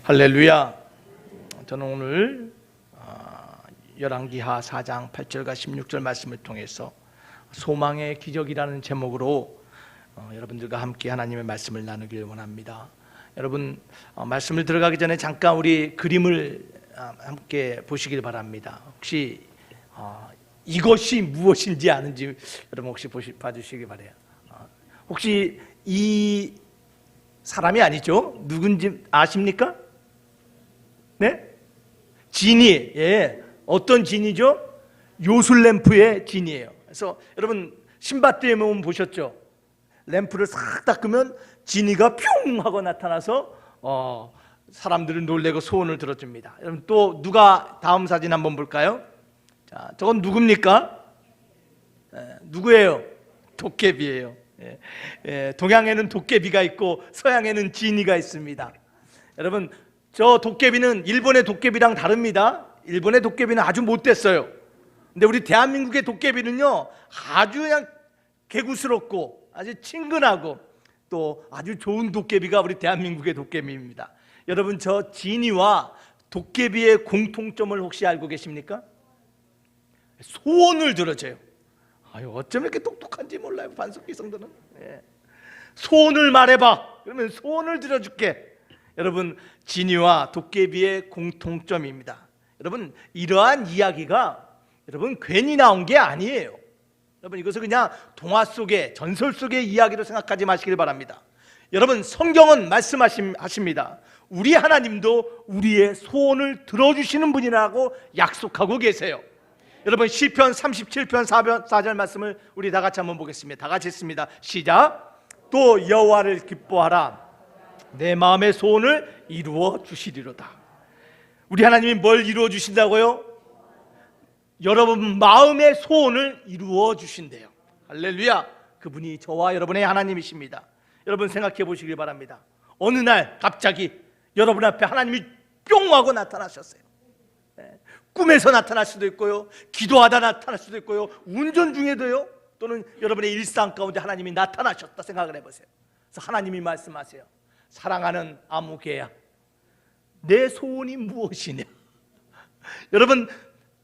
할렐루야. 저는 오늘 열왕기하 4장 8절과 16절 말씀을 통해서 소망의 기적이라는 제목으로 여러분들과 함께 하나님의 말씀을 나누길 원합니다. 여러분, 말씀을 들어가기 전에 잠깐 우리 그림을 함께 보시길 바랍니다. 혹시 이것이 무엇인지 아는지 여러분 혹시 봐주시기 바래요. 혹시 이 사람이 아니죠? 누군지 아십니까? 네? 진이, 어떤 진이죠? 요술램프의 진이에요. 그래서 여러분 신밧드의 몸 보셨죠? 램프를 싹 닦으면 진이가 뿅 하고 나타나서 사람들을 놀래고 소원을 들어줍니다. 여러분 또 누가 다음 사진 한번 볼까요? 자, 저건 누굽니까? 누구예요? 도깨비예요. 동양에는 도깨비가 있고 서양에는 진이가 있습니다. 여러분 저 도깨비는 일본의 도깨비랑 다릅니다. 일본의 도깨비는 아주 못됐어요. 근데 우리 대한민국의 도깨비는요 아주 그냥 개구스럽고 아주 친근하고 또 아주 좋은 도깨비가 우리 대한민국의 도깨비입니다. 여러분 저 진이와 도깨비의 공통점을 혹시 알고 계십니까? 소원을 들어줘요. 아유, 어쩜 이렇게 똑똑한지 몰라요, 반석기 성도는. 소원을 말해봐. 그러면 소원을 들어줄게. 여러분, 진이와 도깨비의 공통점입니다. 여러분, 이러한 이야기가 여러분 괜히 나온 게 아니에요. 여러분, 이것을 그냥 동화 속의 전설 속의 이야기로 생각하지 마시길 바랍니다. 여러분, 성경은 말씀하십니다. 우리 하나님도 우리의 소원을 들어주시는 분이라고 약속하고 계세요. 여러분 시편 37편 4절 말씀을 우리 다 같이 한번 보겠습니다. 다 같이 했습니다. 시작. 또 여호와를 기뻐하라. 내 마음의 소원을 이루어 주시리로다. 우리 하나님이 뭘 이루어 주신다고요? 여러분 마음의 소원을 이루어 주신대요. 할렐루야. 그분이 저와 여러분의 하나님이십니다. 여러분 생각해 보시길 바랍니다. 어느 날 갑자기 여러분 앞에 하나님이 뿅 하고 나타나셨어요. 꿈에서 나타날 수도 있고요, 기도하다 나타날 수도 있고요, 운전 중에도요, 또는 여러분의 일상 가운데 하나님이 나타나셨다 생각을 해보세요. 그래서 하나님이 말씀하세요. 사랑하는 아무개야, 내 소원이 무엇이냐? 여러분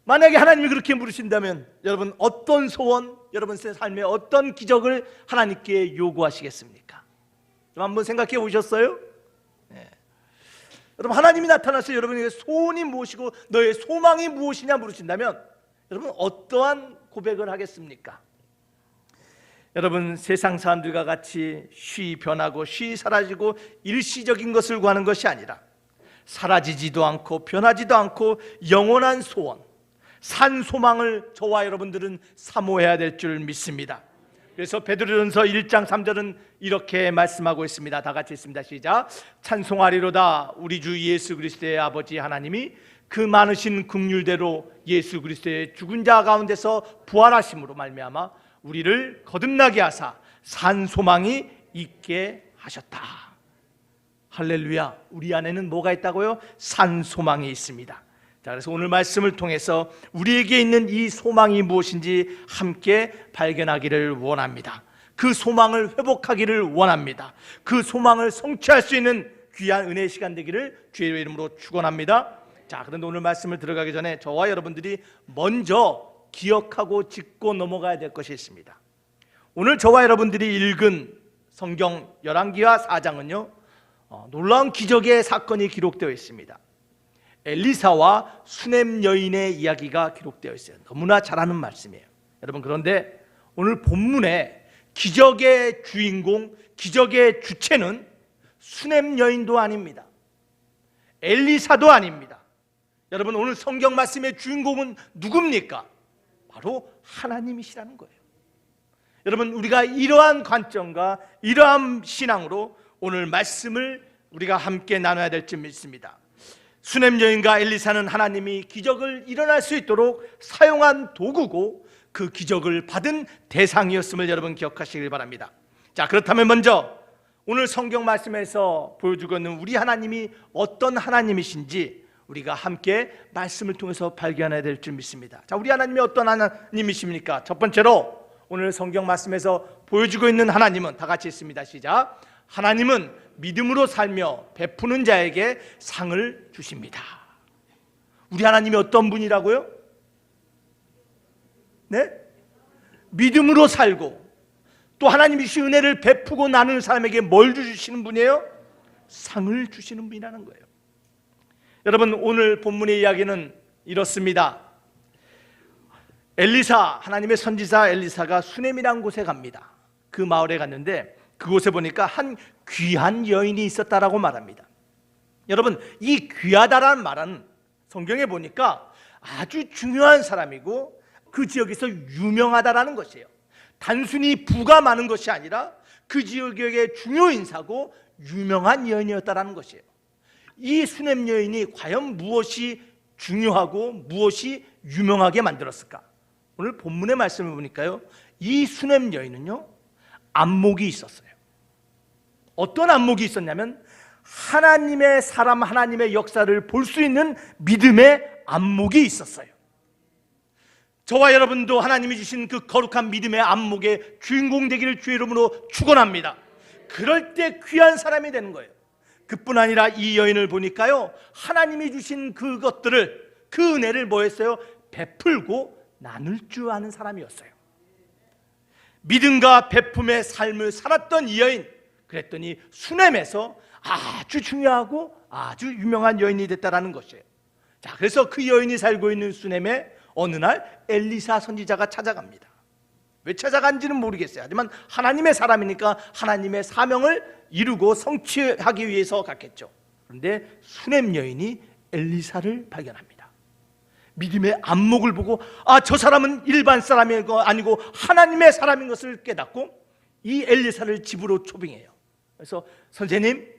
만약에 하나님이 그렇게 물으신다면 여러분 어떤 소원, 여러분의 삶에 어떤 기적을 하나님께 요구하시겠습니까? 좀 한번 생각해 보셨어요? 여러분 하나님이 나타나서 여러분에게 소원이 무엇이고 너의 소망이 무엇이냐 물으신다면 여러분 어떠한 고백을 하겠습니까? 여러분 세상 사람들과 같이 쉬 변하고 쉬 사라지고 일시적인 것을 구하는 것이 아니라 사라지지도 않고 변하지도 않고 영원한 소원, 산 소망을 저와 여러분들은 사모해야 될 줄 믿습니다. 그래서 베드로전서 1장 3절은 이렇게 말씀하고 있습니다. 다 같이 있습니다. 시작. 찬송하리로다 우리 주 예수 그리스도의 아버지 하나님이 그 많으신 긍휼대로 예수 그리스도의 죽은 자 가운데서 부활하심으로 말미암아 우리를 거듭나게 하사 산 소망이 있게 하셨다. 할렐루야. 우리 안에는 뭐가 있다고요? 산 소망이 있습니다. 자, 그래서 오늘 말씀을 통해서 우리에게 있는 이 소망이 무엇인지 함께 발견하기를 원합니다. 그 소망을 회복하기를 원합니다. 그 소망을 성취할 수 있는 귀한 은혜의 시간 되기를 주의 이름으로 축원합니다. 자, 그런데 오늘 말씀을 들어가기 전에 저와 여러분들이 먼저 기억하고 짚고 넘어가야 될 것이 있습니다. 오늘 저와 여러분들이 읽은 성경 열왕기하 4장은요 놀라운 기적의 사건이 기록되어 있습니다. 엘리사와 수넴 여인의 이야기가 기록되어 있어요. 너무나 잘 아는 말씀이에요. 여러분 그런데 오늘 본문에 기적의 주인공, 기적의 주체는 수넴 여인도 아닙니다. 엘리사도 아닙니다. 여러분 오늘 성경 말씀의 주인공은 누굽니까? 바로 하나님이시라는 거예요. 여러분 우리가 이러한 관점과 이러한 신앙으로 오늘 말씀을 우리가 함께 나눠야 될 줄 믿습니다. 수넴 여인과 엘리사는 하나님이 기적을 일어날 수 있도록 사용한 도구고 그 기적을 받은 대상이었음을 여러분 기억하시길 바랍니다. 자, 그렇다면 먼저 오늘 성경 말씀에서 보여주고 있는 우리 하나님이 어떤 하나님이신지 우리가 함께 말씀을 통해서 발견해야 될 줄 믿습니다. 자, 우리 하나님이 어떤 하나님이십니까? 첫 번째로 오늘 성경 말씀에서 보여주고 있는 하나님은 다 같이 있습니다. 시작. 하나님은 믿음으로 살며 베푸는 자에게 상을 주십니다. 우리 하나님이 어떤 분이라고요? 네? 믿음으로 살고 또 하나님이 주신 은혜를 베푸고 나누는 사람에게 뭘 주시는 분이에요? 상을 주시는 분이라는 거예요. 여러분, 오늘 본문의 이야기는 이렇습니다. 엘리사, 하나님의 선지자 엘리사가 수넴이라는 곳에 갑니다. 그 마을에 갔는데 그곳에 보니까 한 귀한 여인이 있었다라고 말합니다. 여러분, 이 귀하다라는 말은 성경에 보니까 아주 중요한 사람이고 그 지역에서 유명하다라는 것이에요. 단순히 부가 많은 것이 아니라 그 지역의 중요 인사고 유명한 여인이었다라는 것이에요. 이 수넴 여인이 과연 무엇이 중요하고 무엇이 유명하게 만들었을까? 오늘 본문의 말씀을 보니까요, 이 수넴 여인은요, 안목이 있었어요. 어떤 안목이 있었냐면 하나님의 사람, 하나님의 역사를 볼 수 있는 믿음의 안목이 있었어요. 저와 여러분도 하나님이 주신 그 거룩한 믿음의 안목의 주인공 되기를 주의 이름으로 축원합니다. 그럴 때 귀한 사람이 되는 거예요. 그뿐 아니라 이 여인을 보니까요, 하나님이 주신 그것들을, 그 은혜를 뭐 했어요? 베풀고 나눌 줄 아는 사람이었어요. 믿음과 베품의 삶을 살았던 이 여인, 그랬더니 수넴에서 아주 중요하고 아주 유명한 여인이 됐다라는 것이에요. 자, 그래서 그 여인이 살고 있는 수넴에 어느 날 엘리사 선지자가 찾아갑니다. 왜 찾아간지는 모르겠어요. 하지만 하나님의 사람이니까 하나님의 사명을 이루고 성취하기 위해서 갔겠죠. 그런데 수넴 여인이 엘리사를 발견합니다. 믿음의 안목을 보고 저 사람은 일반 사람이 아니고 하나님의 사람인 것을 깨닫고 이 엘리사를 집으로 초빙해요. 그래서 선생님,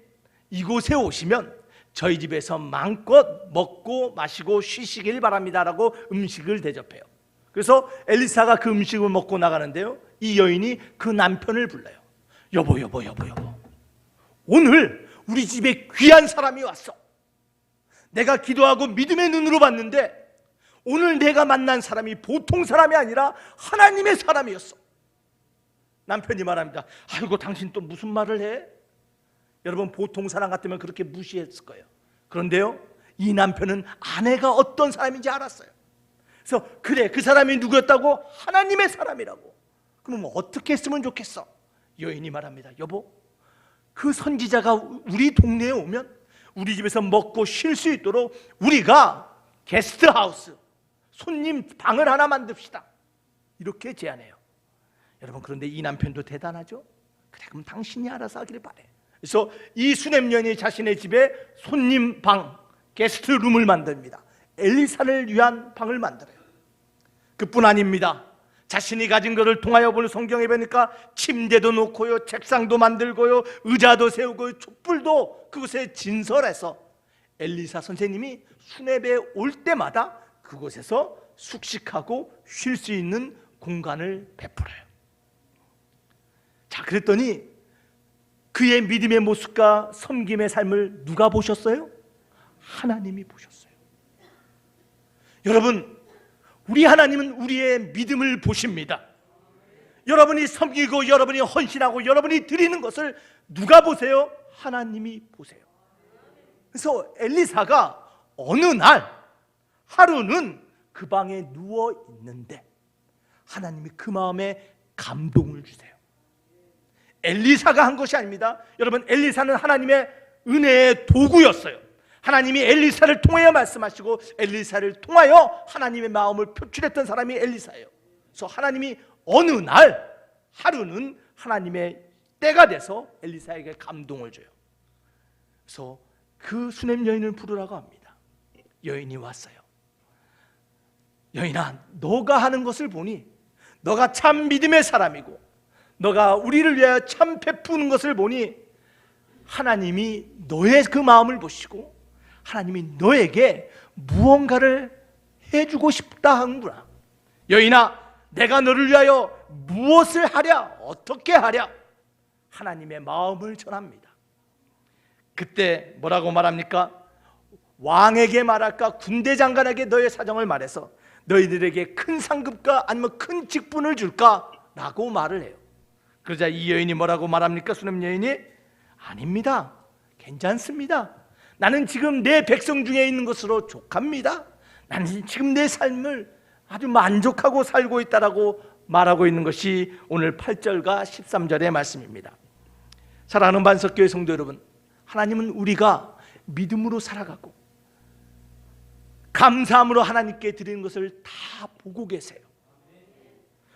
이곳에 오시면 저희 집에서 마음껏 먹고 마시고 쉬시길 바랍니다라고 음식을 대접해요. 그래서 엘리사가 그 음식을 먹고 나가는데요, 이 여인이 그 남편을 불러요. 여보, 오늘 우리 집에 귀한 사람이 왔어. 내가 기도하고 믿음의 눈으로 봤는데 오늘 내가 만난 사람이 보통 사람이 아니라 하나님의 사람이었어. 남편이 말합니다. 아이고, 당신 또 무슨 말을 해? 여러분, 보통 사람 같으면 그렇게 무시했을 거예요. 그런데요, 이 남편은 아내가 어떤 사람인지 알았어요. 그래서 그래, 그 사람이 누구였다고? 하나님의 사람이라고. 그럼 어떻게 했으면 좋겠어? 여인이 말합니다. 여보, 그 선지자가 우리 동네에 오면 우리 집에서 먹고 쉴 수 있도록 우리가 게스트하우스, 손님 방을 하나 만듭시다. 이렇게 제안해요. 여러분, 그런데 이 남편도 대단하죠? 그래, 그럼 당신이 알아서 하길 바래. 그래서 이 수넴 여인이 자신의 집에 손님 방, 게스트룸을 만듭니다. 엘리사를 위한 방을 만들어요. 그뿐 아닙니다. 자신이 가진 것을 통하여 보는 성경에 보니까 침대도 놓고요, 책상도 만들고요, 의자도 세우고 촛불도 그곳에 진설해서 엘리사 선생님이 수넴에 올 때마다 그곳에서 숙식하고 쉴 수 있는 공간을 베풀어요. 자, 그랬더니 그의 믿음의 모습과 섬김의 삶을 누가 보셨어요? 하나님이 보셨어요. 여러분, 우리 하나님은 우리의 믿음을 보십니다. 여러분이 섬기고 여러분이 헌신하고 여러분이 드리는 것을 누가 보세요? 하나님이 보세요. 그래서 엘리사가 어느 날 하루는 그 방에 누워 있는데 하나님이 그 마음에 감동을 주세요. 엘리사가 한 것이 아닙니다. 여러분, 엘리사는 하나님의 은혜의 도구였어요. 하나님이 엘리사를 통하여 말씀하시고 엘리사를 통하여 하나님의 마음을 표출했던 사람이 엘리사예요. 그래서 하나님이 어느 날 하루는 하나님의 때가 돼서 엘리사에게 감동을 줘요. 그래서 그 수넴 여인을 부르라고 합니다. 여인이 왔어요. 여인아, 너가 하는 것을 보니 너가 참 믿음의 사람이고 너가 우리를 위하여 참 베푸는 것을 보니 하나님이 너의 그 마음을 보시고 하나님이 너에게 무언가를 해주고 싶다 하는구나. 여인아, 내가 너를 위하여 무엇을 하랴, 어떻게 하랴, 하나님의 마음을 전합니다. 그때 뭐라고 말합니까? 왕에게 말할까, 군대 장관에게 너의 사정을 말해서 너희들에게 큰 상급과 아니면 큰 직분을 줄까? 라고 말을 해요. 그러자 이 여인이 뭐라고 말합니까? 수넴 여인이 아닙니다. 괜찮습니다. 나는 지금 내 백성 중에 있는 것으로 족합니다. 나는 지금 내 삶을 아주 만족하고 살고 있다라고 말하고 있는 것이 오늘 8절과 13절의 말씀입니다. 사랑하는 반석교회 성도 여러분, 하나님은 우리가 믿음으로 살아가고 감사함으로 하나님께 드리는 것을 다 보고 계세요.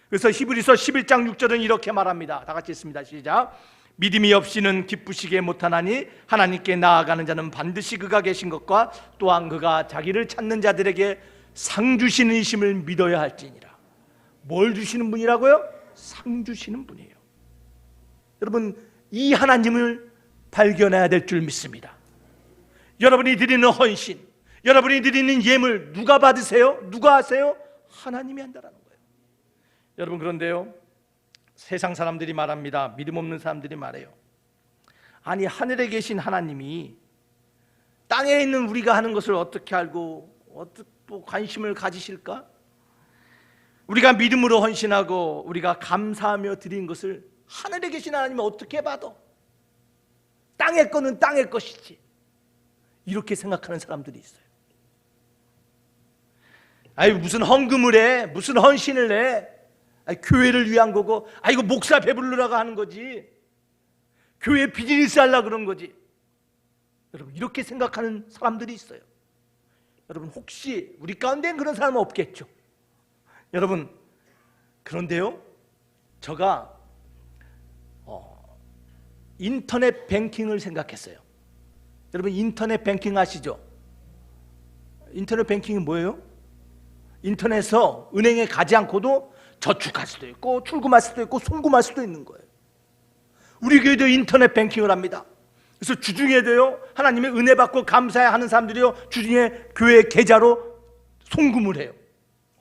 그래서 히브리서 11장 6절은 이렇게 말합니다. 다 같이 읽습니다. 시작. 믿음이 없이는 기쁘시게 못하나니 하나님께 나아가는 자는 반드시 그가 계신 것과 또한 그가 자기를 찾는 자들에게 상 주시는 이심을 믿어야 할지니라. 뭘 주시는 분이라고요? 상 주시는 분이에요. 여러분, 이 하나님을 발견해야 될 줄 믿습니다. 여러분이 드리는 헌신, 여러분이 드리는 예물 누가 받으세요? 누가 하세요? 하나님이 한다라는 거예요. 여러분, 그런데요, 세상 사람들이 말합니다. 믿음 없는 사람들이 말해요. 아니, 하늘에 계신 하나님이 땅에 있는 우리가 하는 것을 어떻게 알고 어떻게 또 관심을 가지실까? 우리가 믿음으로 헌신하고 우리가 감사하며 드린 것을 하늘에 계신 하나님이 어떻게 봐도 땅의 거는 땅의 것이지, 이렇게 생각하는 사람들이 있어요. 아이, 무슨 헌금을 해, 무슨 헌신을 해, 아이, 교회를 위한 거고, 아, 이거 목사 배부르라고 하는 거지, 교회 비즈니스 하려고 그런 거지. 여러분, 이렇게 생각하는 사람들이 있어요. 여러분, 혹시 우리 가운데는 그런 사람은 없겠죠. 여러분, 그런데요, 제가 인터넷 뱅킹을 생각했어요. 여러분, 인터넷 뱅킹 아시죠? 인터넷 뱅킹이 뭐예요? 인터넷에서 은행에 가지 않고도 저축할 수도 있고 출금할 수도 있고 송금할 수도 있는 거예요. 우리 교회도 인터넷 뱅킹을 합니다. 그래서 주중에도요, 하나님의 은혜 받고 감사해야 하는 사람들이요, 주중에 교회 계좌로 송금을 해요.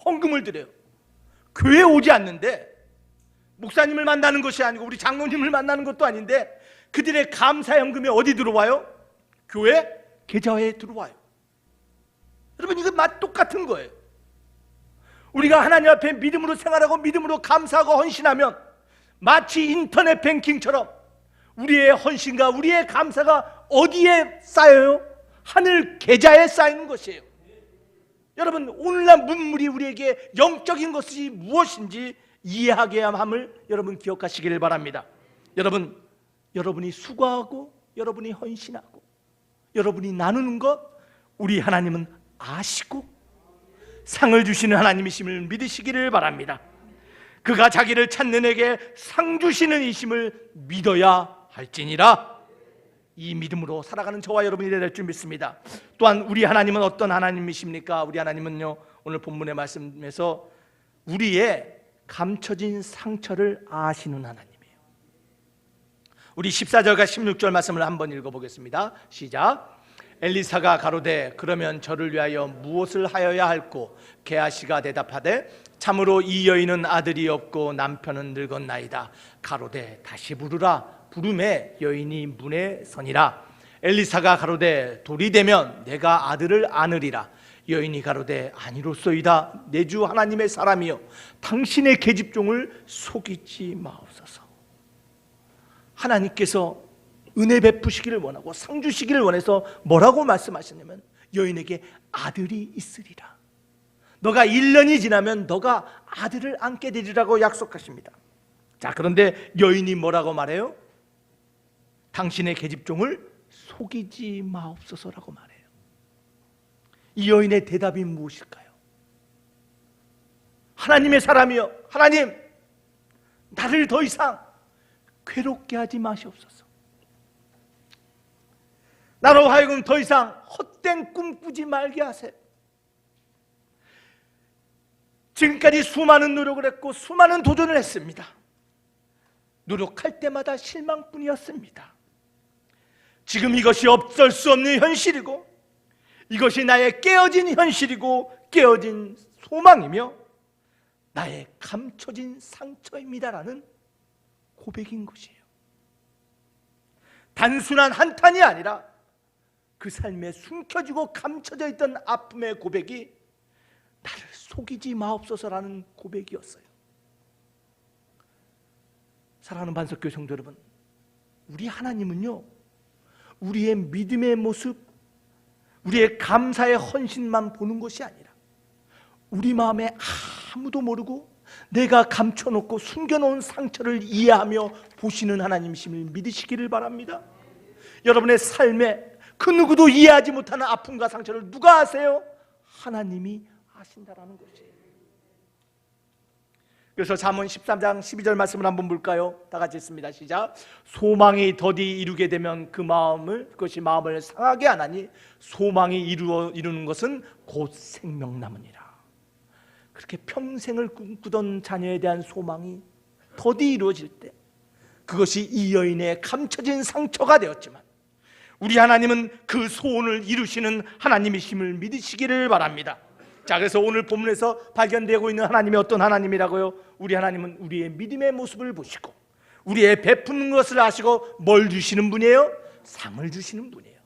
헌금을 드려요. 교회에 오지 않는데, 목사님을 만나는 것이 아니고 우리 장로님을 만나는 것도 아닌데, 그들의 감사 헌금이 어디 들어와요? 교회 계좌에 들어와요. 여러분, 이거 맛 똑같은 거예요. 우리가 하나님 앞에 믿음으로 생활하고 믿음으로 감사하고 헌신하면 마치 인터넷 뱅킹처럼 우리의 헌신과 우리의 감사가 어디에 쌓여요? 하늘 계좌에 쌓이는 것이에요. 여러분, 오늘날 문물이 우리에게 영적인 것이 무엇인지 이해하게 함을 여러분 기억하시기를 바랍니다. 여러분, 여러분이 수고하고 여러분이 헌신하고 여러분이 나누는 것, 우리 하나님은 아시고 상을 주시는 하나님이심을 믿으시기를 바랍니다. 그가 자기를 찾는 에게 상 주시는 이심을 믿어야 할지니라. 이 믿음으로 살아가는 저와 여러분이 될 줄 믿습니다. 또한 우리 하나님은 어떤 하나님이십니까? 우리 하나님은요, 오늘 본문의 말씀에서 우리의 감춰진 상처를 아시는 하나님이에요. 우리 14절과 16절 말씀을 한번 읽어보겠습니다. 시작. 엘리사가 가로되 그러면 저를 위하여 무엇을 하여야 할꼬? 게하시가 대답하되 참으로 이 여인은 아들이 없고 남편은 늙었나이다. 가로되 다시 부르라. 부름에 여인이 문에 서니라. 엘리사가 가로되 돌이 되면 내가 아들을 안으리라. 여인이 가로되 아니로소이다. 내 주 하나님의 사람이여, 당신의 계집종을 속이지 마옵소서. 하나님께서 은혜 베푸시기를 원하고 상 주시기를 원해서 뭐라고 말씀하셨냐면, 여인에게 아들이 있으리라. 너가 1년이 지나면 너가 아들을 안게 되리라고 약속하십니다. 자, 그런데 여인이 뭐라고 말해요? 당신의 계집종을 속이지 마옵소서라고 말해요. 이 여인의 대답이 무엇일까요? 하나님의 사람이여, 하나님, 나를 더 이상 괴롭게 하지 마시옵소서. 나로 하여금 더 이상 헛된 꿈 꾸지 말게 하세요. 지금까지 수많은 노력을 했고 수많은 도전을 했습니다. 노력할 때마다 실망뿐이었습니다. 지금 이것이 어쩔 수 없는 현실이고, 이것이 나의 깨어진 현실이고 깨어진 소망이며 나의 감춰진 상처입니다라는 고백인 것이에요. 단순한 한탄이 아니라 그 삶에 숨겨지고 감춰져 있던 아픔의 고백이 나를 속이지 마옵소서라는 고백이었어요. 사랑하는 반석교회 성도 여러분, 우리 하나님은요, 우리의 믿음의 모습, 우리의 감사의 헌신만 보는 것이 아니라 우리 마음에 아무도 모르고 내가 감춰놓고 숨겨놓은 상처를 이해하며 보시는 하나님이심을 믿으시기를 바랍니다. 여러분의 삶에 그 누구도 이해하지 못하는 아픔과 상처를 누가 아세요? 하나님이 아신다라는 것이에요. 그래서 잠언 13장 12절 말씀을 한번 볼까요? 다 같이 읽습니다. 시작. 소망이 더디 이루게 되면 그것이 마음을 상하게 하나니 소망이 이루는 것은 곧 생명 남으니라. 그렇게 평생을 꿈꾸던 자녀에 대한 소망이 더디 이루어질 때 그것이 이 여인의 감춰진 상처가 되었지만 우리 하나님은 그 소원을 이루시는 하나님이심을 믿으시기를 바랍니다. 자, 그래서 오늘 본문에서 발견되고 있는 하나님이 어떤 하나님이라고요? 우리 하나님은 우리의 믿음의 모습을 보시고 우리의 베푸는 것을 아시고 뭘 주시는 분이에요? 상을 주시는 분이에요.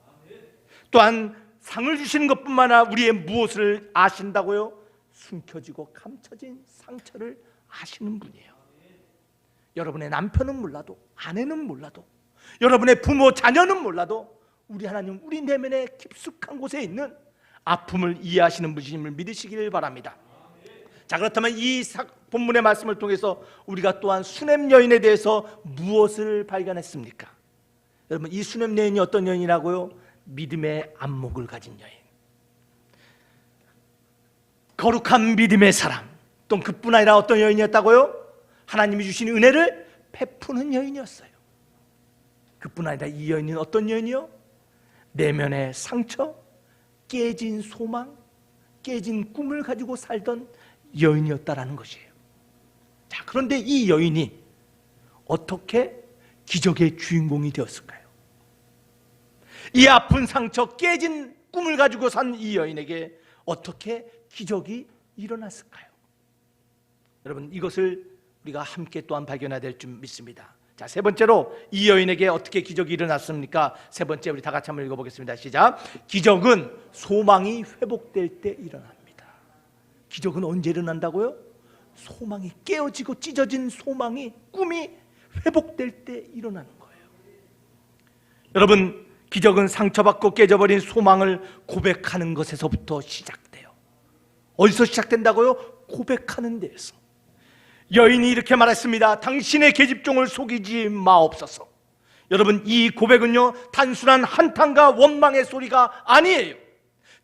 또한 상을 주시는 것뿐만 아니라 우리의 무엇을 아신다고요? 숨겨지고 감춰진 상처를 아시는 분이에요. 여러분의 남편은 몰라도, 아내는 몰라도, 여러분의 부모, 자녀는 몰라도 우리 하나님, 우리 내면의 깊숙한 곳에 있는 아픔을 이해하시는 분이심을 믿으시기를 바랍니다. 자, 그렇다면 이 본문의 말씀을 통해서 우리가 또한 수냄 여인에 대해서 무엇을 발견했습니까? 여러분, 이 수냄 여인이 어떤 여인이라고요? 믿음의 안목을 가진 여인, 거룩한 믿음의 사람, 또 그뿐 아니라 어떤 여인이었다고요? 하나님이 주신 은혜를 베푸는 여인이었어요. 그뿐 아니라 이 여인은 어떤 여인이요? 내면의 상처, 깨진 소망, 깨진 꿈을 가지고 살던 여인이었다라는 것이에요. 자, 그런데 이 여인이 어떻게 기적의 주인공이 되었을까요? 이 아픈 상처, 깨진 꿈을 가지고 산 이 여인에게 어떻게 기적이 일어났을까요? 여러분, 이것을 우리가 함께 또한 발견해야 될 줄 믿습니다. 자, 세 번째로 이 여인에게 어떻게 기적이 일어났습니까? 세 번째, 우리 다 같이 한번 읽어보겠습니다. 시작. 기적은 소망이 회복될 때 일어납니다. 기적은 언제 일어난다고요? 소망이 깨어지고 찢어진 소망이, 꿈이 회복될 때 일어나는 거예요. 여러분, 기적은 상처받고 깨져버린 소망을 고백하는 것에서부터 시작돼요. 어디서 시작된다고요? 고백하는 데에서. 여인이 이렇게 말했습니다. 당신의 계집종을 속이지 마옵소서. 여러분, 이 고백은요, 단순한 한탄과 원망의 소리가 아니에요.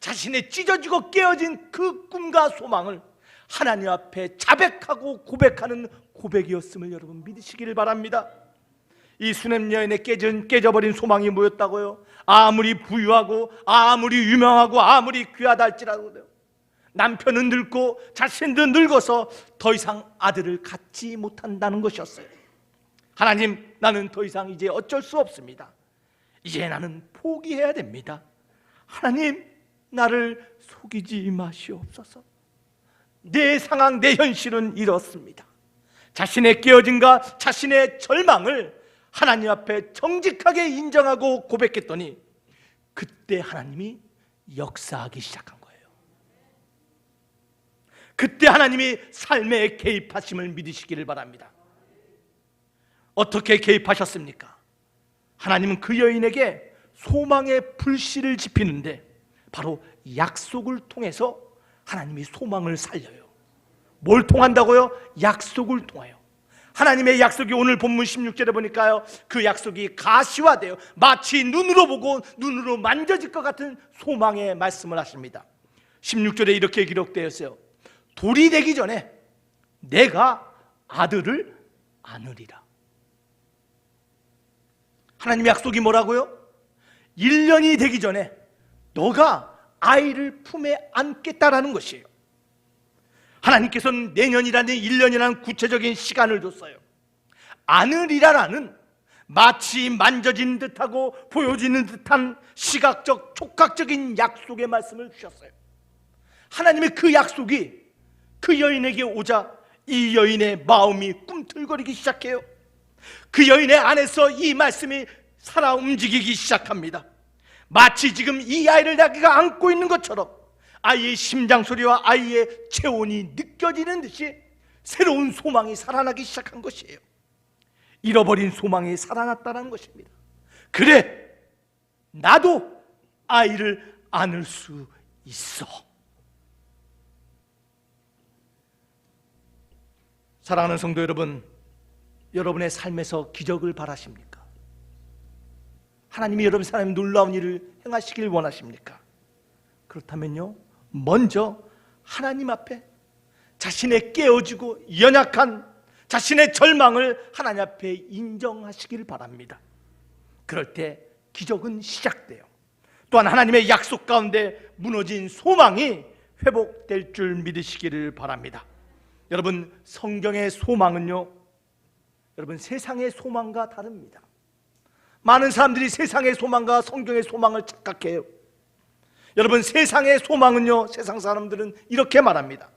자신의 찢어지고 깨어진 그 꿈과 소망을 하나님 앞에 자백하고 고백하는 고백이었음을 여러분 믿으시기를 바랍니다. 이 수냄 여인의 깨져버린 소망이 뭐였다고요? 아무리 부유하고 아무리 유명하고 아무리 귀하다 할지라도 남편은 늙고 자신도 늙어서 더 이상 아들을 갖지 못한다는 것이었어요. 하나님, 나는 더 이상 이제 어쩔 수 없습니다. 이제 나는 포기해야 됩니다. 하나님, 나를 속이지 마시옵소서. 내 상황, 내 현실은 이렇습니다. 자신의 깨어짐과 자신의 절망을 하나님 앞에 정직하게 인정하고 고백했더니 그때 하나님이 역사하기 시작한 거예요. 그때 하나님이 삶에 개입하심을 믿으시기를 바랍니다. 어떻게 개입하셨습니까? 하나님은 그 여인에게 소망의 불씨를 지피는데 바로 약속을 통해서 하나님이 소망을 살려요. 뭘 통한다고요? 약속을 통하여. 하나님의 약속이 오늘 본문 16절에 보니까요, 그 약속이 가시화돼요. 마치 눈으로 보고 눈으로 만져질 것 같은 소망의 말씀을 하십니다. 16절에 이렇게 기록되어 있어요. 돌이 되기 전에 내가 아들을 안으리라. 하나님의 약속이 뭐라고요? 1년이 되기 전에 너가 아이를 품에 안겠다라는 것이에요. 하나님께서는 내년이라는 1년이라는 구체적인 시간을 줬어요. 안으리라라는 마치 만져진 듯하고 보여지는 듯한 시각적, 촉각적인 약속의 말씀을 주셨어요. 하나님의 그 약속이 그 여인에게 오자 이 여인의 마음이 꿈틀거리기 시작해요. 그 여인의 안에서 이 말씀이 살아 움직이기 시작합니다. 마치 지금 이 아이를 자기가 안고 있는 것처럼 아이의 심장 소리와 아이의 체온이 느껴지는 듯이 새로운 소망이 살아나기 시작한 것이에요. 잃어버린 소망이 살아났다는 것입니다. 그래, 나도 아이를 안을 수 있어. 사랑하는 성도 여러분, 여러분의 삶에서 기적을 바라십니까? 하나님이 여러분 삶에 놀라운 일을 행하시길 원하십니까? 그렇다면요, 먼저 하나님 앞에 자신의 깨어지고 연약한 자신의 절망을 하나님 앞에 인정하시길 바랍니다. 그럴 때 기적은 시작돼요. 또한 하나님의 약속 가운데 무너진 소망이 회복될 줄 믿으시기를 바랍니다. 여러분, 성경의 소망은요, 여러분 세상의 소망과 다릅니다. 많은 사람들이 세상의 소망과 성경의 소망을 착각해요. 여러분, 세상의 소망은요, 세상 사람들은 이렇게 말합니다.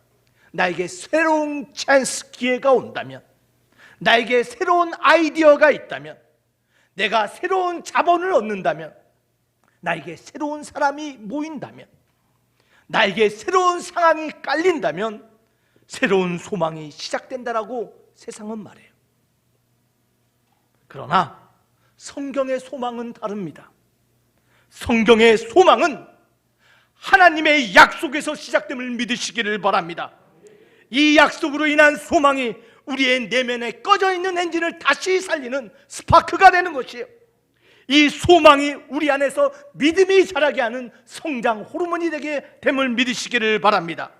나에게 새로운 찬스, 기회가 온다면, 나에게 새로운 아이디어가 있다면, 내가 새로운 자본을 얻는다면, 나에게 새로운 사람이 모인다면, 나에게 새로운 상황이 깔린다면 새로운 소망이 시작된다라고 세상은 말해요. 그러나 성경의 소망은 다릅니다. 성경의 소망은 하나님의 약속에서 시작됨을 믿으시기를 바랍니다. 이 약속으로 인한 소망이 우리의 내면에 꺼져 있는 엔진을 다시 살리는 스파크가 되는 것이에요. 이 소망이 우리 안에서 믿음이 자라게 하는 성장 호르몬이 되게 됨을 믿으시기를 바랍니다.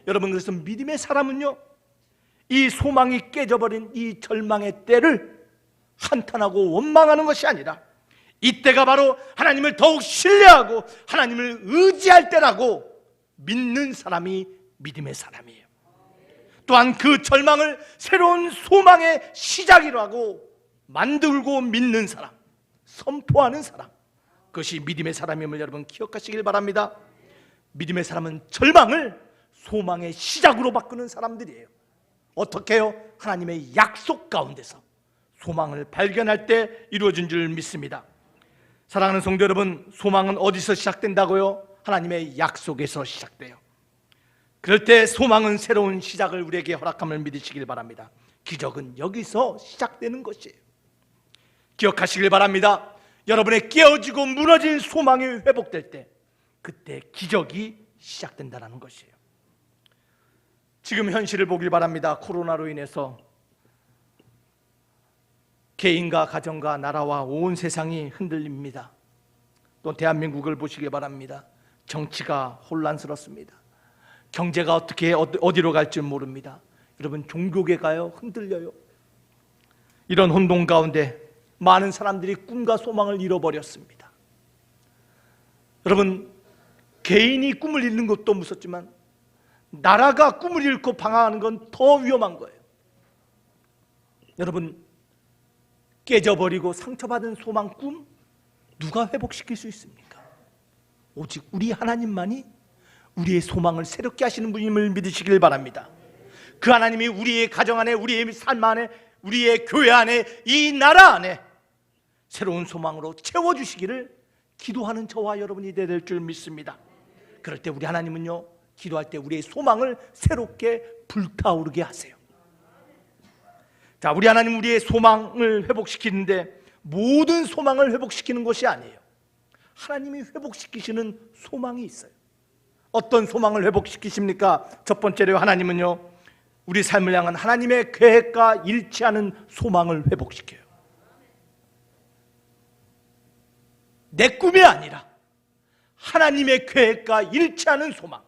여러분, 그래서 믿음의 사람은요, 이 소망이 깨져버린 이 절망의 때를 한탄하고 원망하는 것이 아니라 이때가 바로 하나님을 더욱 신뢰하고 하나님을 의지할 때라고 믿는 사람이 믿음의 사람이에요. 또한 그 절망을 새로운 소망의 시작이라고 하고 만들고 믿는 사람, 선포하는 사람, 그것이 믿음의 사람임을 여러분 기억하시길 바랍니다. 믿음의 사람은 절망을 소망의 시작으로 바꾸는 사람들이에요. 어떻게 해요? 하나님의 약속 가운데서 소망을 발견할 때 이루어진 줄 믿습니다. 사랑하는 성도 여러분, 소망은 어디서 시작된다고요? 하나님의 약속에서 시작돼요. 그럴 때 소망은 새로운 시작을 우리에게 허락함을 믿으시길 바랍니다. 기적은 여기서 시작되는 것이에요. 기억하시길 바랍니다. 여러분의 깨어지고 무너진 소망이 회복될 때, 그때 기적이 시작된다는 것이에요. 지금 현실을 보길 바랍니다. 코로나로 인해서 개인과 가정과 나라와 온 세상이 흔들립니다. 또 대한민국을 보시기 바랍니다. 정치가 혼란스럽습니다. 경제가 어디로 갈지 모릅니다. 여러분, 종교계가요 흔들려요. 이런 혼돈 가운데 많은 사람들이 꿈과 소망을 잃어버렸습니다. 여러분, 개인이 꿈을 잃는 것도 무섭지만 나라가 꿈을 잃고 방황하는 건 더 위험한 거예요. 여러분, 깨져버리고 상처받은 소망, 꿈 누가 회복시킬 수 있습니까? 오직 우리 하나님만이 우리의 소망을 새롭게 하시는 분임을 믿으시길 바랍니다. 그 하나님이 우리의 가정 안에, 우리의 삶 안에, 우리의 교회 안에, 이 나라 안에 새로운 소망으로 채워주시기를 기도하는 저와 여러분이 될 줄 믿습니다. 그럴 때 우리 하나님은요, 기도할 때 우리의 소망을 새롭게 불타오르게 하세요. 자, 우리 하나님 우리의 소망을 회복시키는데 모든 소망을 회복시키는 것이 아니에요. 하나님이 회복시키시는 소망이 있어요. 어떤 소망을 회복시키십니까? 첫 번째로 하나님은요, 우리 삶을 향한 하나님의 계획과 일치하는 소망을 회복시켜요. 내 꿈이 아니라 하나님의 계획과 일치하는 소망,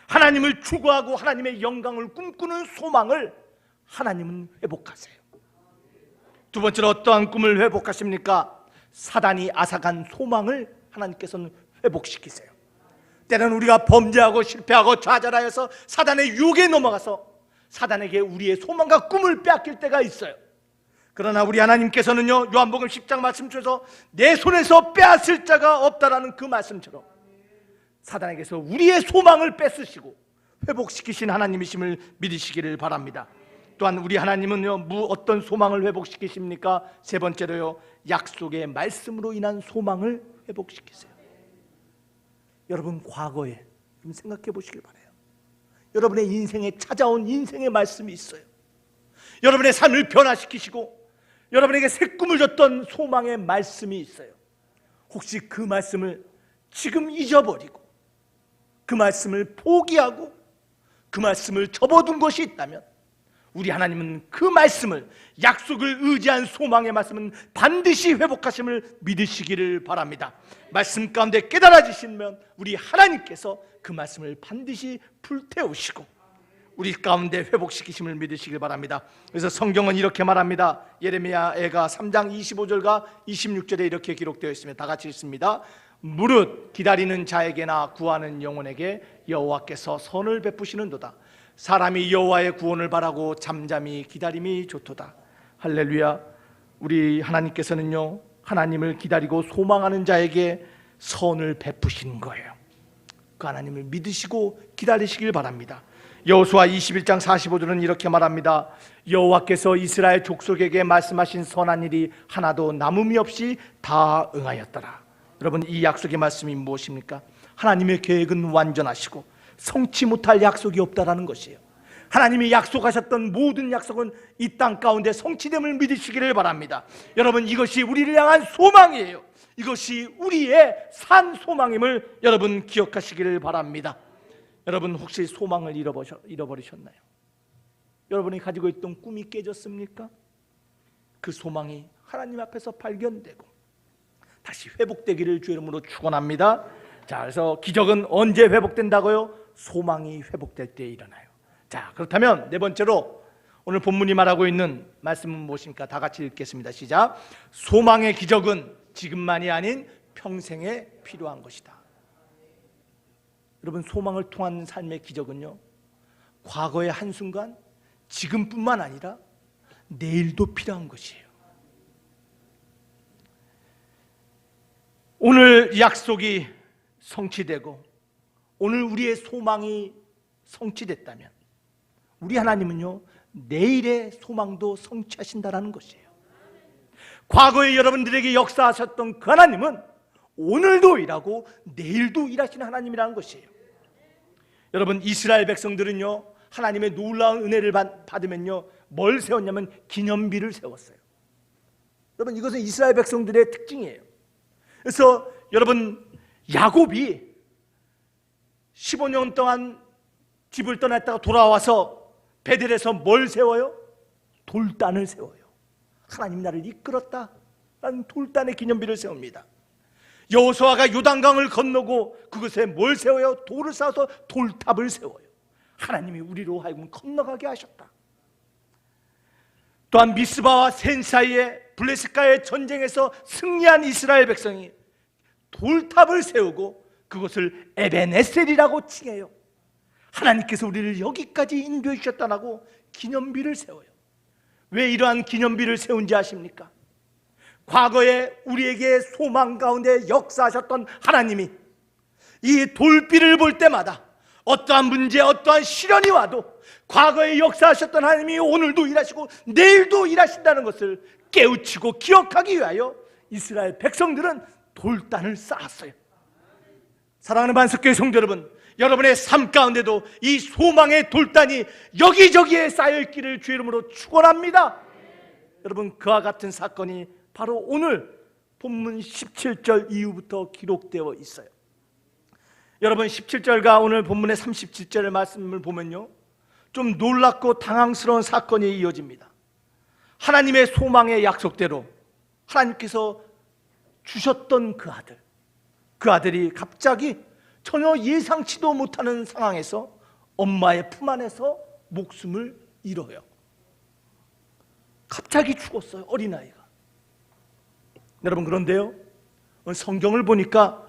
하나님을 추구하고 하나님의 영광을 꿈꾸는 소망을 하나님은 회복하세요. 두 번째로 어떠한 꿈을 회복하십니까? 사단이 앗아간 소망을 하나님께서는 회복시키세요. 때로는 우리가 범죄하고 실패하고 좌절하여서 사단의 유혹에 넘어가서 사단에게 우리의 소망과 꿈을 빼앗길 때가 있어요. 그러나 우리 하나님께서는요, 요한복음 10장 말씀 중에서 내 손에서 빼앗을 자가 없다라는 그 말씀처럼 사단에게서 우리의 소망을 뺏으시고 회복시키신 하나님이심을 믿으시기를 바랍니다. 또한 우리 하나님은요, 어떤 소망을 회복시키십니까? 세 번째로요, 약속의 말씀으로 인한 소망을 회복시키세요. 여러분, 과거에 좀 생각해 보시길 바라요. 여러분의 인생에 찾아온 인생의 말씀이 있어요. 여러분의 삶을 변화시키시고 여러분에게 새 꿈을 줬던 소망의 말씀이 있어요. 혹시 그 말씀을 지금 잊어버리고 그 말씀을 포기하고 그 말씀을 접어둔 것이 있다면 우리 하나님은 그 말씀을, 약속을 의지한 소망의 말씀은 반드시 회복하심을 믿으시기를 바랍니다. 말씀 가운데 깨달아지시면 우리 하나님께서 그 말씀을 반드시 불태우시고 우리 가운데 회복시키심을 믿으시길 바랍니다. 그래서 성경은 이렇게 말합니다. 예레미야가 3장 25절과 26절에 이렇게 기록되어 있습니다. 다 같이 읽습니다. 무릇 기다리는 자에게나 구하는 영혼에게 여호와께서 선을 베푸시는도다. 사람이 여호와의 구원을 바라고 잠잠히 기다림이 좋도다. 할렐루야. 우리 하나님께서는요, 하나님을 기다리고 소망하는 자에게 선을 베푸시는 거예요. 그 하나님을 믿으시고 기다리시길 바랍니다. 여호수아 21장 45절은 이렇게 말합니다. 여호와께서 이스라엘 족속에게 말씀하신 선한 일이 하나도 남음이 없이 다 응하였더라. 여러분, 이 약속의 말씀이 무엇입니까? 하나님의 계획은 완전하시고 성취 못할 약속이 없다라는 것이에요. 하나님이 약속하셨던 모든 약속은 이 땅 가운데 성취됨을 믿으시기를 바랍니다. 여러분, 이것이 우리를 향한 소망이에요. 이것이 우리의 산 소망임을 여러분 기억하시기를 바랍니다. 여러분, 혹시 소망을 잃어버리셨나요? 여러분이 가지고 있던 꿈이 깨졌습니까? 그 소망이 하나님 앞에서 발견되고 다시 회복되기를 주의 이름으로 축원합니다. 자, 그래서 기적은 언제 회복된다고요? 소망이 회복될 때 일어나요. 자, 그렇다면 네 번째로 오늘 본문이 말하고 있는 말씀은 무엇입니까? 다 같이 읽겠습니다. 시작. 소망의 기적은 지금만이 아닌 평생에 필요한 것이다. 여러분, 소망을 통한 삶의 기적은요, 과거의 한순간, 지금뿐만 아니라 내일도 필요한 것이에요. 오늘 약속이 성취되고 오늘 우리의 소망이 성취됐다면 우리 하나님은요, 내일의 소망도 성취하신다라는 것이에요. 과거에 여러분들에게 역사하셨던 그 하나님은 오늘도 일하고 내일도 일하시는 하나님이라는 것이에요. 여러분, 이스라엘 백성들은요, 하나님의 놀라운 은혜를 받으면요, 뭘 세웠냐면 기념비를 세웠어요. 여러분, 이것은 이스라엘 백성들의 특징이에요. 그래서 여러분, 야곱이 15년 동안 집을 떠났다가 돌아와서 베델에서 뭘 세워요? 돌단을 세워요. 하나님 나를 이끌었다라는 돌단의 기념비를 세웁니다. 여호수아가 요단강을 건너고 그것에 뭘 세워요? 돌을 쌓아서 돌탑을 세워요. 하나님이 우리로 하여금 건너가게 하셨다. 또한 미스바와 센 사이에 블레셋과의 전쟁에서 승리한 이스라엘 백성이 돌탑을 세우고 그것을 에벤에셀이라고 칭해요. 하나님께서 우리를 여기까지 인도해 주셨다라고 기념비를 세워요. 왜 이러한 기념비를 세운지 아십니까? 과거에 우리에게 소망 가운데 역사하셨던 하나님이 이 돌비를 볼 때마다 어떠한 문제, 어떠한 시련이 와도 과거에 역사하셨던 하나님이 오늘도 일하시고 내일도 일하신다는 것을 깨우치고 기억하기 위하여 이스라엘 백성들은 돌단을 쌓았어요. 사랑하는 반석교회 성도 여러분, 여러분의 삶 가운데도 이 소망의 돌단이 여기저기에 쌓여있기를 주의 이름으로 축원합니다. 여러분, 그와 같은 사건이 바로 오늘 본문 17절 이후부터 기록되어 있어요. 여러분, 17절과 오늘 본문의 37절의 말씀을 보면요, 좀 놀랍고 당황스러운 사건이 이어집니다. 하나님의 소망의 약속대로 하나님께서 주셨던 그 아들이 갑자기 전혀 예상치도 못하는 상황에서 엄마의 품 안에서 목숨을 잃어요. 갑자기 죽었어요, 어린아이가. 여러분, 그런데요, 성경을 보니까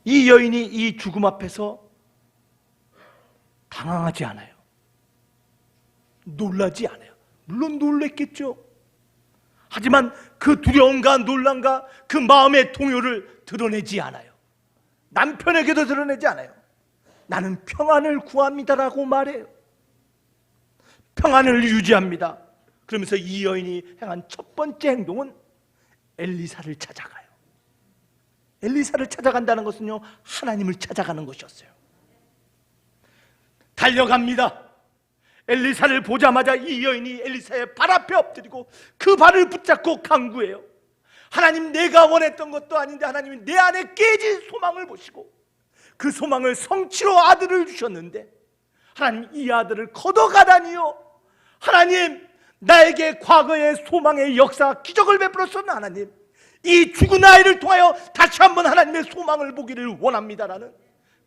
이 여인이 이 죽음 앞에서 당황하지 않아요. 놀라지 않아요. 물론 놀랬겠죠. 하지만 그 두려움과 놀람과 그 마음의 동요를 드러내지 않아요. 남편에게도 드러내지 않아요. 나는 평안을 구합니다라고 말해요. 평안을 유지합니다. 그러면서 이 여인이 행한 첫 번째 행동은 엘리사를 찾아가요. 엘리사를 찾아간다는 것은요, 하나님을 찾아가는 것이었어요. 달려갑니다. 엘리사를 보자마자 이 여인이 엘리사의 발 앞에 엎드리고 그 발을 붙잡고 간구해요. 하나님, 내가 원했던 것도 아닌데 하나님이 내 안에 깨진 소망을 보시고 그 소망을 성취로 아들을 주셨는데, 하나님, 이 아들을 걷어가다니요. 하나님, 나에게 과거의 소망의 역사, 기적을 베풀었었나 하나님, 이 죽은 아이를 통하여 다시 한번 하나님의 소망을 보기를 원합니다라는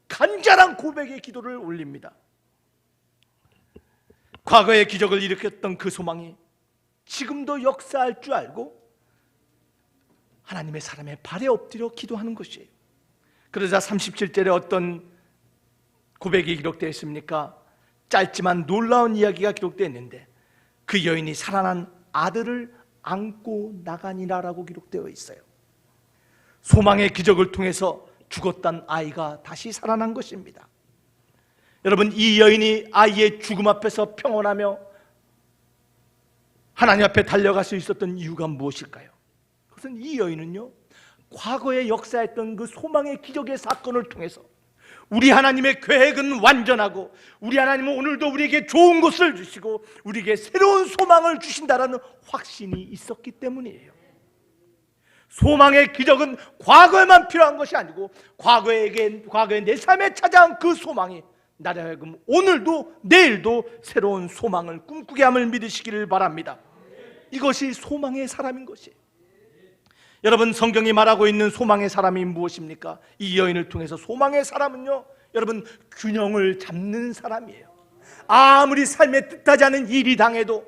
간절한 고백의 기도를 올립니다. 과거의 기적을 일으켰던 그 소망이 지금도 역사할 줄 알고 하나님의 사람의 발에 엎드려 기도하는 것이에요. 그러자 37절에 어떤 고백이 기록되어 있습니까? 짧지만 놀라운 이야기가 기록되어 있는데, 그 여인이 살아난 아들을 안고 나가니라라고 기록되어 있어요. 소망의 기적을 통해서 죽었던 아이가 다시 살아난 것입니다. 여러분, 이 여인이 아이의 죽음 앞에서 평온하며 하나님 앞에 달려갈 수 있었던 이유가 무엇일까요? 그것은 이 여인은요, 과거에 역사했던 그 소망의 기적의 사건을 통해서 우리 하나님의 계획은 완전하고 우리 하나님은 오늘도 우리에게 좋은 것을 주시고 우리에게 새로운 소망을 주신다라는 확신이 있었기 때문이에요. 소망의 기적은 과거에만 필요한 것이 아니고 과거에 내 삶에 찾아온 그 소망이 나를 하여금 오늘도 내일도 새로운 소망을 꿈꾸게 함을 믿으시기를 바랍니다. 이것이 소망의 사람인 것이에요. 여러분, 성경이 말하고 있는 소망의 사람이 무엇입니까? 이 여인을 통해서 소망의 사람은요, 여러분, 균형을 잡는 사람이에요. 아무리 삶에 뜻하지 않은 일이 당해도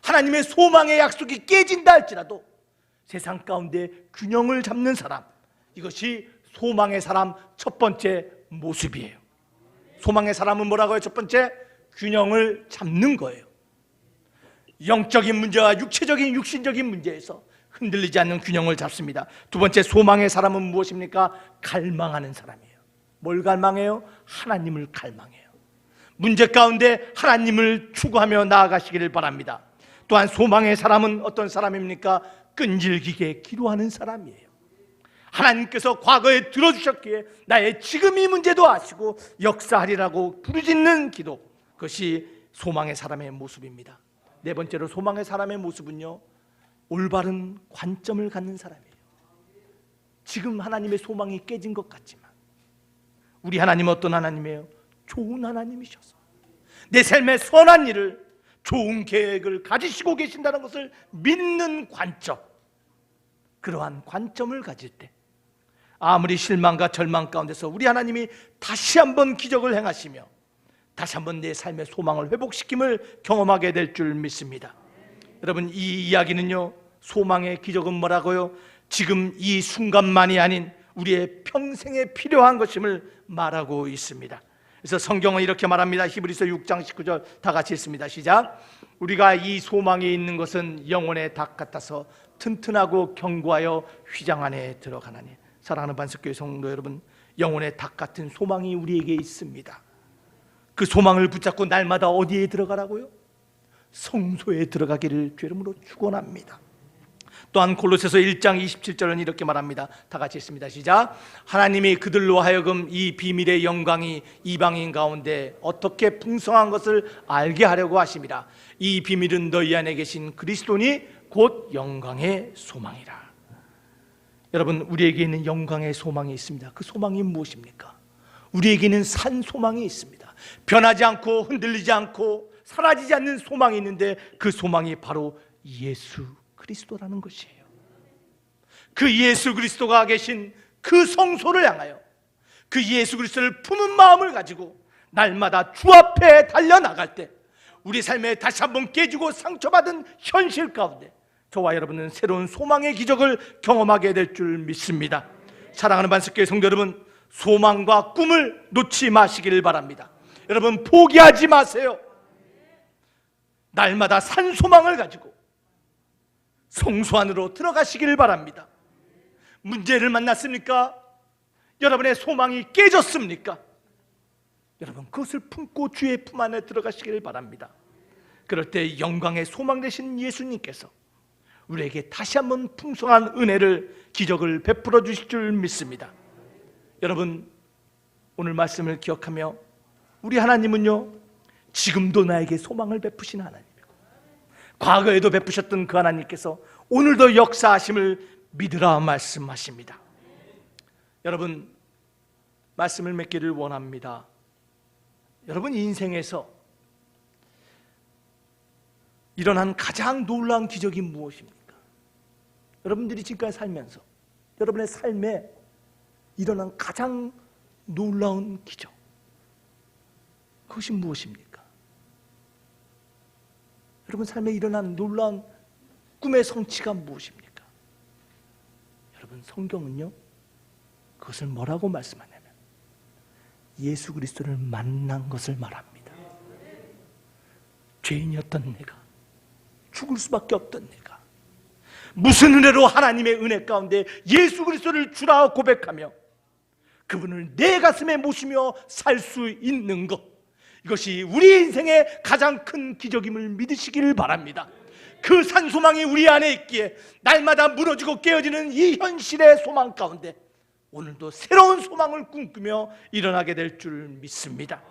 하나님의 소망의 약속이 깨진다 할지라도 세상 가운데 균형을 잡는 사람, 이것이 소망의 사람 첫 번째 모습이에요. 소망의 사람은 뭐라고요? 첫 번째, 균형을 잡는 거예요. 영적인 문제와 육신적인 문제에서 흔들리지 않는 균형을 잡습니다. 두 번째, 소망의 사람은 무엇입니까? 갈망하는 사람이에요. 뭘 갈망해요? 하나님을 갈망해요. 문제 가운데 하나님을 추구하며 나아가시기를 바랍니다. 또한 소망의 사람은 어떤 사람입니까? 끈질기게 기도하는 사람이에요. 하나님께서 과거에 들어주셨기에 나의 지금 이 문제도 아시고 역사하리라고 부르짖는 기도, 그것이 소망의 사람의 모습입니다. 네 번째로, 소망의 사람의 모습은요, 올바른 관점을 갖는 사람이에요. 지금 하나님의 소망이 깨진 것 같지만 우리 하나님은 어떤 하나님이에요? 좋은 하나님이셔서 내 삶의 선한 일을, 좋은 계획을 가지시고 계신다는 것을 믿는 관점, 그러한 관점을 가질 때 아무리 실망과 절망 가운데서 우리 하나님이 다시 한번 기적을 행하시며 다시 한번 내 삶의 소망을 회복시킴을 경험하게 될 줄 믿습니다. 여러분, 이 이야기는요, 소망의 기적은 뭐라고요? 지금 이 순간만이 아닌 우리의 평생에 필요한 것임을 말하고 있습니다. 그래서 성경은 이렇게 말합니다. 히브리서 6장 19절 다 같이 읽습니다. 시작. 우리가 이 소망이 있는 것은 영혼의 닭 같아서 튼튼하고 견고하여 휘장 안에 들어가나니. 사랑하는 반석교회 성도 여러분, 영혼의 닭 같은 소망이 우리에게 있습니다. 그 소망을 붙잡고 날마다 어디에 들어가라고요? 성소에 들어가기를 주 이름으로 축원합니다. 또한 골로새서 1장 27절은 이렇게 말합니다. 다 같이 읽습니다. 시작. 하나님이 그들로 하여금 이 비밀의 영광이 이방인 가운데 어떻게 풍성한 것을 알게 하려고 하심이라. 이 비밀은 너희 안에 계신 그리스도니 곧 영광의 소망이라. 여러분, 우리에게 있는 영광의 소망이 있습니다. 그 소망이 무엇입니까? 우리에게는 산 소망이 있습니다. 변하지 않고 흔들리지 않고 사라지지 않는 소망이 있는데 그 소망이 바로 예수 그리스도라는 것이에요. 그 예수 그리스도가 계신 그 성소를 향하여 그 예수 그리스도를 품은 마음을 가지고 날마다 주 앞에 달려나갈 때 우리 삶에 다시 한번 깨지고 상처받은 현실 가운데 저와 여러분은 새로운 소망의 기적을 경험하게 될 줄 믿습니다. 사랑하는 반석교회 성도 여러분, 소망과 꿈을 놓지 마시기를 바랍니다. 여러분, 포기하지 마세요. 날마다 산 소망을 가지고 성소 안으로 들어가시기를 바랍니다. 문제를 만났습니까? 여러분의 소망이 깨졌습니까? 여러분, 그것을 품고 주의 품 안에 들어가시기를 바랍니다. 그럴 때 영광의 소망 되신 예수님께서 우리에게 다시 한번 풍성한 은혜를, 기적을 베풀어 주실 줄 믿습니다. 여러분, 오늘 말씀을 기억하며 우리 하나님은요, 지금도 나에게 소망을 베푸신 하나님이고 과거에도 베푸셨던 그 하나님께서 오늘도 역사하심을 믿으라 말씀하십니다. 여러분, 말씀을 맺기를 원합니다. 여러분 인생에서 일어난 가장 놀라운 기적이 무엇입니까? 여러분들이 지금까지 살면서 여러분의 삶에 일어난 가장 놀라운 기적, 그것이 무엇입니까? 여러분 삶에 일어난 놀라운 꿈의 성취가 무엇입니까? 여러분 성경은요, 그것을 뭐라고 말씀하냐면 예수 그리스도를 만난 것을 말합니다. 죄인이었던 내가, 죽을 수밖에 없던 내가 무슨 은혜로 하나님의 은혜 가운데 예수 그리스도를 주라 고백하며 그분을 내 가슴에 모시며 살 수 있는 것, 이것이 우리 인생의 가장 큰 기적임을 믿으시기를 바랍니다. 그 산소망이 우리 안에 있기에 날마다 무너지고 깨어지는 이 현실의 소망 가운데 오늘도 새로운 소망을 꿈꾸며 일어나게 될 줄 믿습니다.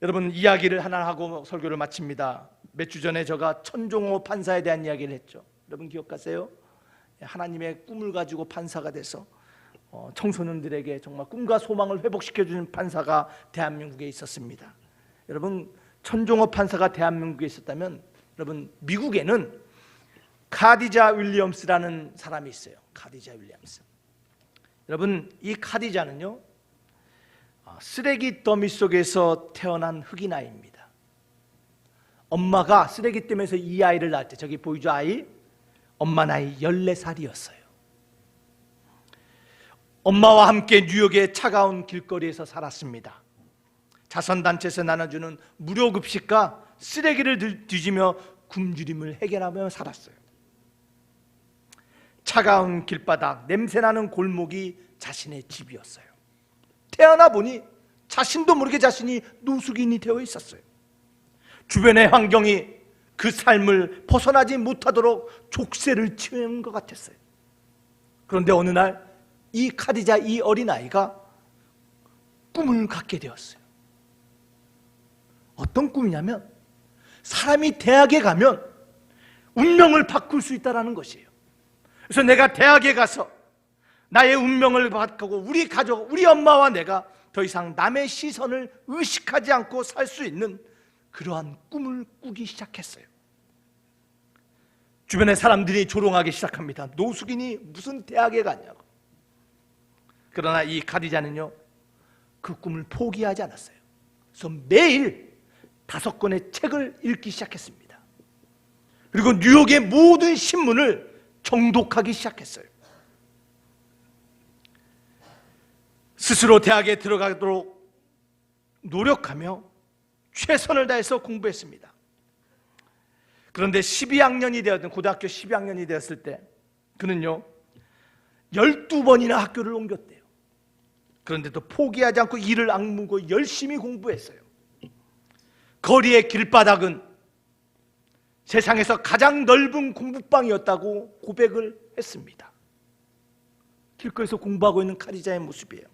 여러분, 이야기를 하나 하고 설교를 마칩니다. 몇 주 전에 제가 천종호 판사에 대한 이야기를 했죠. 여러분 기억하세요? 하나님의 꿈을 가지고 판사가 돼서 청소년들에게 정말 꿈과 소망을 회복시켜주는 판사가 대한민국에 있었습니다. 여러분, 천종호 판사가 대한민국에 있었다면 여러분, 미국에는 카디자 윌리엄스라는 사람이 있어요. 카디자 윌리엄스. 여러분, 이 카디자는요, 쓰레기 더미 속에서 태어난 흑인 아이입니다. 엄마가 쓰레기 더미에서 이 아이를 낳을 때, 저기 보이죠, 아이? 엄마 나이 14살이었어요. 엄마와 함께 뉴욕의 차가운 길거리에서 살았습니다. 자선단체에서 나눠주는 무료 급식과 쓰레기를 뒤지며 굶주림을 해결하며 살았어요. 차가운 길바닥, 냄새나는 골목이 자신의 집이었어요. 태어나 보니 자신도 모르게 자신이 노숙인이 되어 있었어요. 주변의 환경이 그 삶을 벗어나지 못하도록 족쇄를 치는 것 같았어요. 그런데 어느 날 이 카디자, 이 어린아이가 꿈을 갖게 되었어요. 어떤 꿈이냐면 사람이 대학에 가면 운명을 바꿀 수 있다는 것이에요. 그래서 내가 대학에 가서 나의 운명을 바꾸고 우리 가족, 우리 엄마와 내가 더 이상 남의 시선을 의식하지 않고 살 수 있는 그러한 꿈을 꾸기 시작했어요. 주변의 사람들이 조롱하기 시작합니다. 노숙인이 무슨 대학에 갔냐고. 그러나 이 카디자는요, 그 꿈을 포기하지 않았어요. 그래서 매일 5권의 책을 읽기 시작했습니다. 그리고 뉴욕의 모든 신문을 정독하기 시작했어요. 스스로 대학에 들어가도록 노력하며 최선을 다해서 공부했습니다. 그런데 12학년이 되었던, 고등학교 12학년이 되었을 때 그는요 12번이나 학교를 옮겼대요. 그런데도 포기하지 않고 이를 악물고 열심히 공부했어요. 거리의 길바닥은 세상에서 가장 넓은 공부방이었다고 고백을 했습니다. 길거리에서 공부하고 있는 카디자의 모습이에요.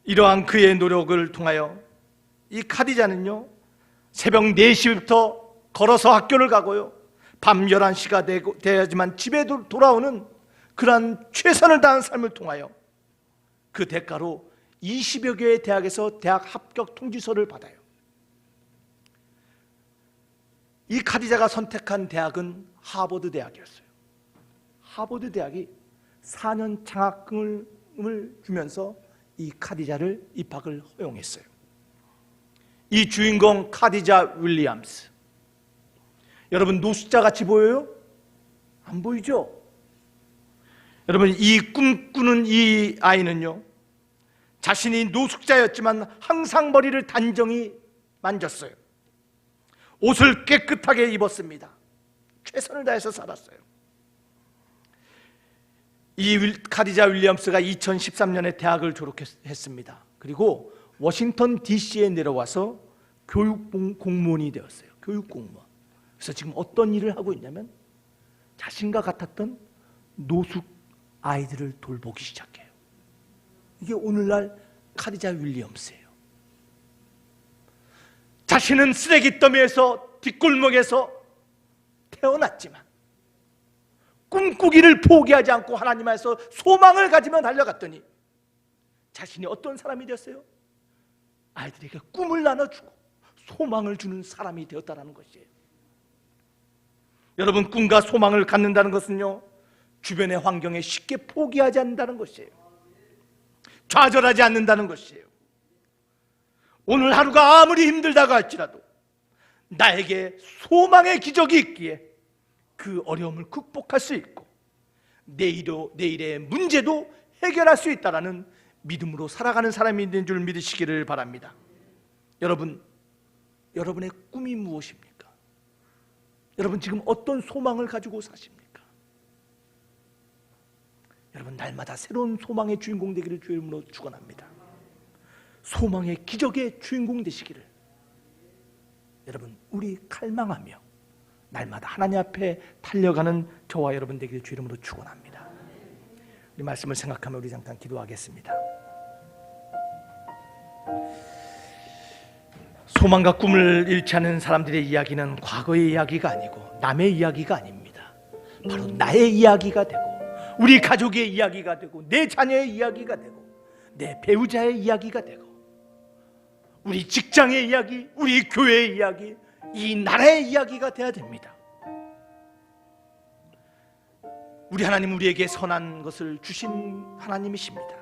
이러한 그의 노력을 통하여 이 카디자는요 새벽 4시부터 걸어서 학교를 가고요, 밤 11시가 되어야지만 집에 돌아오는 그러한 최선을 다한 삶을 통하여 그 대가로 20여 개의 대학에서 대학 합격 통지서를 받아요. 이 카디자가 선택한 대학은 하버드 대학이었어요. 하버드 대학이 4년 장학금을 주면서 이 카디자를 입학을 허용했어요. 이 주인공 카디자 윌리엄스, 여러분 노숙자 같이 보여요? 안 보이죠? 여러분, 이 꿈꾸는 이 아이는요 자신이 노숙자였지만 항상 머리를 단정히 만졌어요. 옷을 깨끗하게 입었습니다. 최선을 다해서 살았어요. 이 카디자 윌리엄스가 2013년에 대학을 졸업했습니다. 그리고 워싱턴 DC에 내려와서 교육 공무원이 되었어요. 교육 공무원. 그래서 지금 어떤 일을 하고 있냐면 자신과 같았던 노숙 아이들을 돌보기 시작해요. 이게 오늘날 카디자 윌리엄스예요. 자신은 쓰레기 더미에서 뒷골목에서 태어났지만 꿈꾸기를 포기하지 않고 하나님 안에서 소망을 가지며 달려갔더니 자신이 어떤 사람이 되었어요? 아이들에게 꿈을 나눠주고 소망을 주는 사람이 되었다는 것이에요. 여러분, 꿈과 소망을 갖는다는 것은요, 주변의 환경에 쉽게 포기하지 않는다는 것이에요. 좌절하지 않는다는 것이에요. 오늘 하루가 아무리 힘들다고 할지라도 나에게 소망의 기적이 있기에 그 어려움을 극복할 수 있고 내일의 문제도 해결할 수 있다는 믿음으로 살아가는 사람이 있는 줄 믿으시기를 바랍니다. 여러분, 여러분의 꿈이 무엇입니까? 여러분, 지금 어떤 소망을 가지고 사십니까? 여러분, 날마다 새로운 소망의 주인공 되기를 주의 이름으로 축원합니다. 소망의 기적의 주인공 되시기를 여러분, 우리 갈망하며 날마다 하나님 앞에 달려가는 저와 여러분 되기를 주의 이름으로 축원합니다. 우리 말씀을 생각하며 우리 잠깐 기도하겠습니다. 소망과 꿈을 잃지 않은 사람들의 이야기는 과거의 이야기가 아니고 남의 이야기가 아닙니다. 바로 나의 이야기가 되고 우리 가족의 이야기가 되고 내 자녀의 이야기가 되고 내 배우자의 이야기가 되고 우리 직장의 이야기, 우리 교회의 이야기, 이 나라의 이야기가 돼야 됩니다. 우리 하나님, 우리에게 선한 것을 주신 하나님이십니다.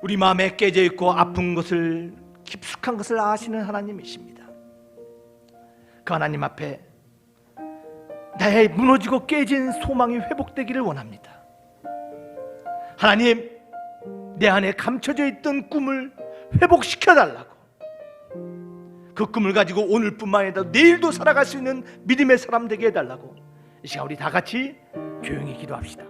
우리 마음에 깨져 있고 아픈 것을, 깊숙한 것을 아시는 하나님이십니다. 그 하나님 앞에 나의 무너지고 깨진 소망이 회복되기를 원합니다. 하나님, 내 안에 감춰져 있던 꿈을 회복시켜달라고, 그 꿈을 가지고 오늘뿐만 아니라 내일도 살아갈 수 있는 믿음의 사람 되게 해달라고 이 시간 우리 다 같이 조용히 기도합시다.